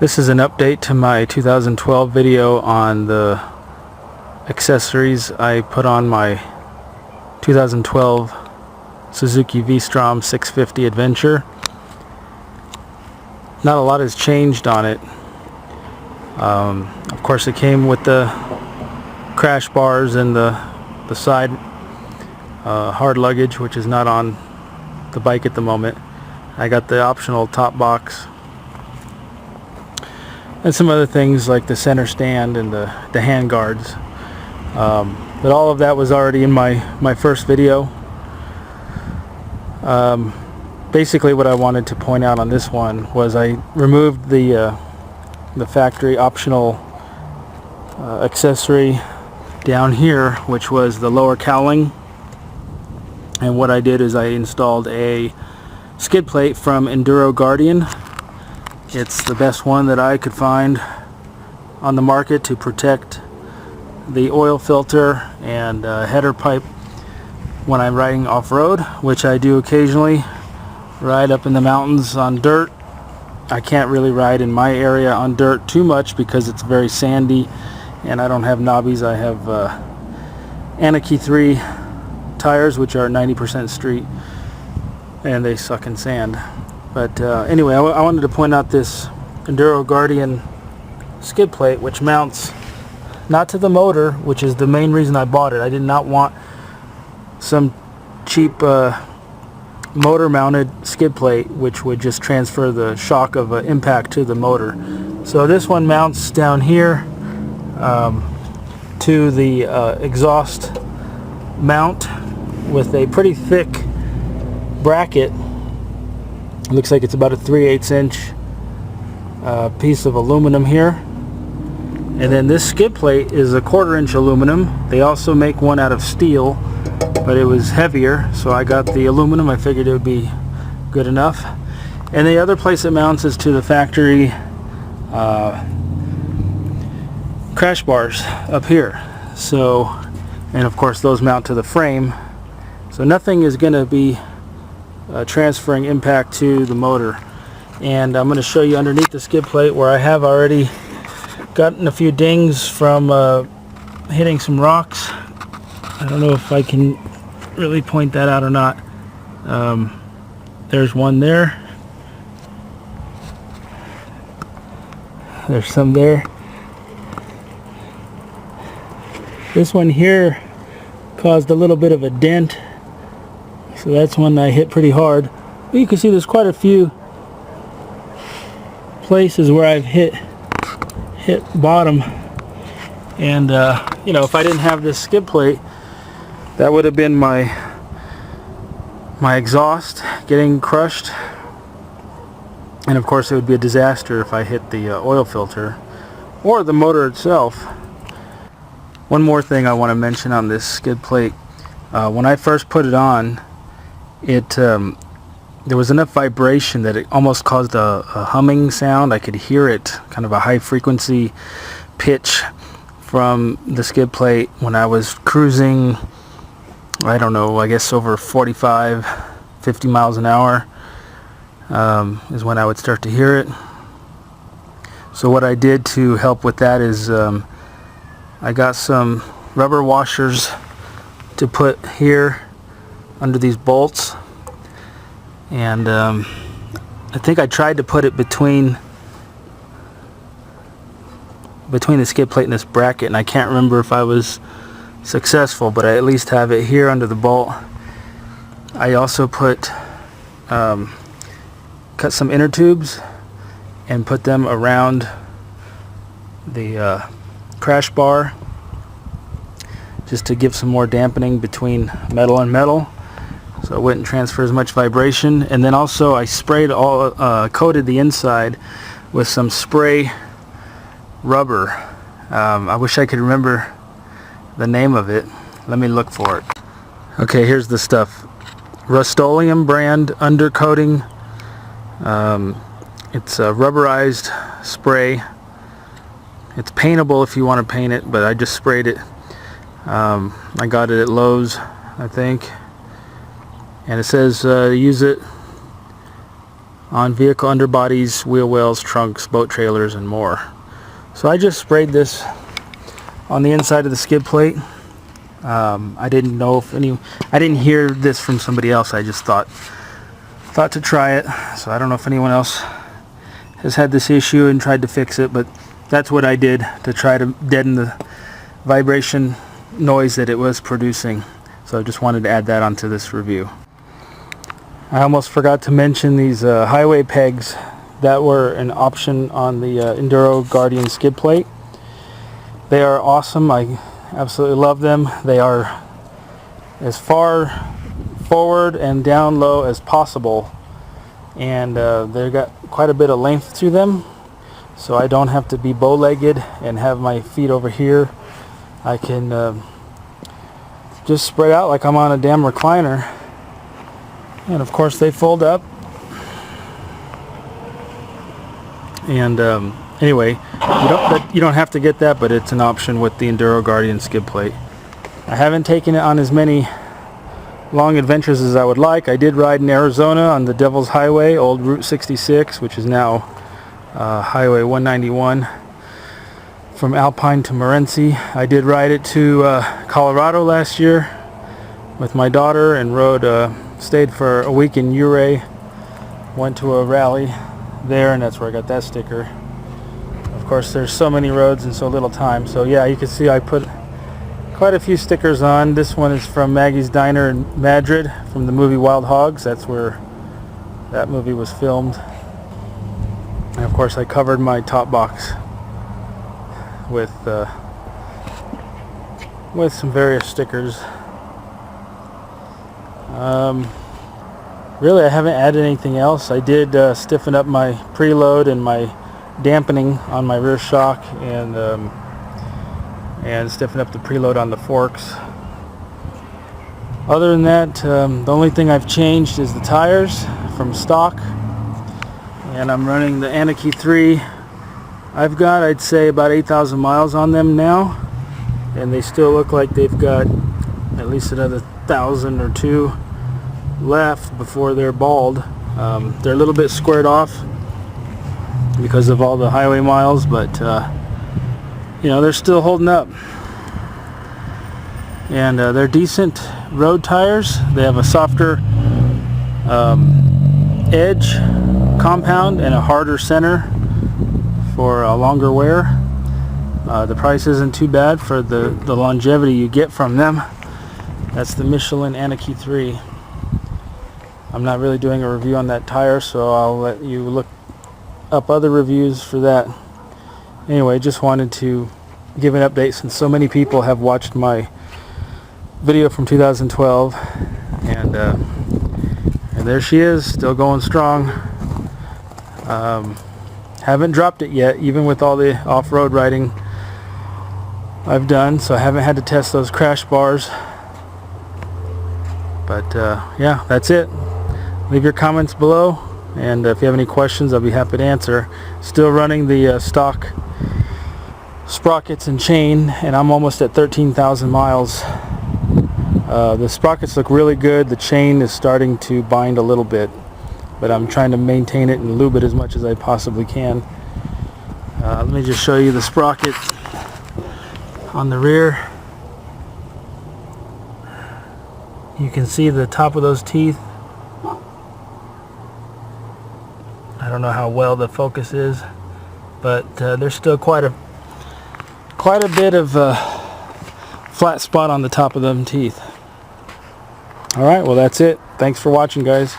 This is an update to my 2012 video on the accessories I put on my 2012 Suzuki V-Strom 650 Adventure. Not a lot has changed on it. Of course, it came with the crash bars and the side hard luggage, which is not on the bike at the moment. I got the optional top box and some other things like the center stand and the hand guards. But all of that was already in my first video. Basically what I wanted to point out on this one was I removed the factory optional accessory down here, which was the lower cowling. And what I did is I installed a skid plate from Enduro Guardian. It's the best one that I could find on the market to protect the oil filter and header pipe when I'm riding off-road, which I do occasionally. Ride up in the mountains on dirt. I can't really ride in my area on dirt too much because it's very sandy and I don't have knobbies. I have Anarchy 3 tires, which are 90% street, and they suck in sand. But anyway, I wanted to point out this Enduro Guardian skid plate, which mounts not to the motor, which is the main reason I bought it. I did not want some cheap motor mounted skid plate which would just transfer the shock of impact to the motor. So this one mounts down here to the exhaust mount with a pretty thick bracket. It looks like it's about a 3/8 inch piece of aluminum here. And then this skid plate is a 1/4 inch aluminum. They also make one out of steel, but it was heavier, so I got the aluminum. I figured it would be good enough. And the other place it mounts is to the factory crash bars up here. So, and of course those mount to the frame, so nothing is going to be transferring impact to the motor. And I'm going to show you underneath the skid plate where I have already gotten a few dings from hitting some rocks. I don't know if I can really point that out or not. There's one there. There's some there. This one here caused a little bit of a dent, so that's one I hit pretty hard. But you can see there's quite a few places where I've hit bottom. And you know, if I didn't have this skid plate, that would have been my exhaust getting crushed, and of course it would be a disaster if I hit the oil filter or the motor itself. One more thing I want to mention on this skid plate. When I first put it on, there was enough vibration that it almost caused a humming sound. I could hear it, kind of a high frequency pitch from the skid plate when I was cruising. I don't know, I guess over 45, 50 miles an hour is when I would start to hear it. So what I did to help with that is I got some rubber washers to put here under these bolts, and I think I tried to put it between the skid plate and this bracket, and I can't remember if I was successful, but I at least have it here under the bolt. I also cut some inner tubes and put them around the crash bar, just to give some more dampening between metal and metal, so it wouldn't transfer as much vibration. And then also I sprayed coated the inside with some spray rubber. I wish I could remember the name of it. Let me look for it. Okay, here's the stuff. Rust-Oleum brand undercoating. It's a rubberized spray. It's paintable if you want to paint it, but I just sprayed it. I got it at Lowe's, I think. And it says use it on vehicle underbodies, wheel wells, trunks, boat trailers, and more. So I just sprayed this on the inside of the skid plate. I didn't know if I didn't hear this from somebody else. I just thought to try it. So I don't know if anyone else has had this issue and tried to fix it, but that's what I did to try to deaden the vibration noise that it was producing. So I just wanted to add that onto this review. I almost forgot to mention these highway pegs that were an option on the Enduro Guardian skid plate. They are awesome. I absolutely love them. They are as far forward and down low as possible, and they've got quite a bit of length to them, so I don't have to be bow-legged and have my feet over here. I can just spread out like I'm on a damn recliner. And of course they fold up. And anyway, you don't have to get that, but it's an option with the Enduro Guardian skid plate. I haven't taken it on as many long adventures as I would like. I did ride in Arizona on the Devil's Highway, old Route 66, which is now Highway 191, from Alpine to Morenci. I did ride it to Colorado last year with my daughter and stayed for a week in Ouray. Went to a rally there, and that's where I got that sticker. Of course, there's so many roads and so little time. So yeah, you can see I put quite a few stickers on. This one is from Maggie's Diner in Madrid from the movie Wild Hogs. That's where that movie was filmed. And of course I covered my top box with some various stickers. Really, I haven't added anything else. I did stiffen up my preload and my dampening on my rear shock, and stiffen up the preload on the forks. Other than that, the only thing I've changed is the tires from stock, and I'm running the Anarchy 3. I've got, I'd say, about 8,000 miles on them now, and they still look like they've got at least another 1,000 or 2 left before they're bald. They're a little bit squared off because of all the highway miles, but you know, they're still holding up, and they're decent road tires. They have a softer edge compound and a harder center for a longer wear. The price isn't too bad for the longevity you get from them. That's the Michelin Anarchy 3. I'm not really doing a review on that tire, so I'll let you look up other reviews for that. Anyway, just wanted to give an update since so many people have watched my video from 2012, and there she is, still going strong. Haven't dropped it yet, even with all the off-road riding I've done, so I haven't had to test those crash bars. But yeah, that's it. Leave your comments below, and if you have any questions, I'll be happy to answer. Still running the stock sprockets and chain, and I'm almost at 13,000 miles. The sprockets look really good. The chain is starting to bind a little bit, but I'm trying to maintain it and lube it as much as I possibly can. Let me just show you the sprocket on the rear. You can see the top of those teeth. I don't know how well the focus is, but there's still quite a bit of flat spot on the top of them teeth. Alright, well that's it. Thanks for watching, guys.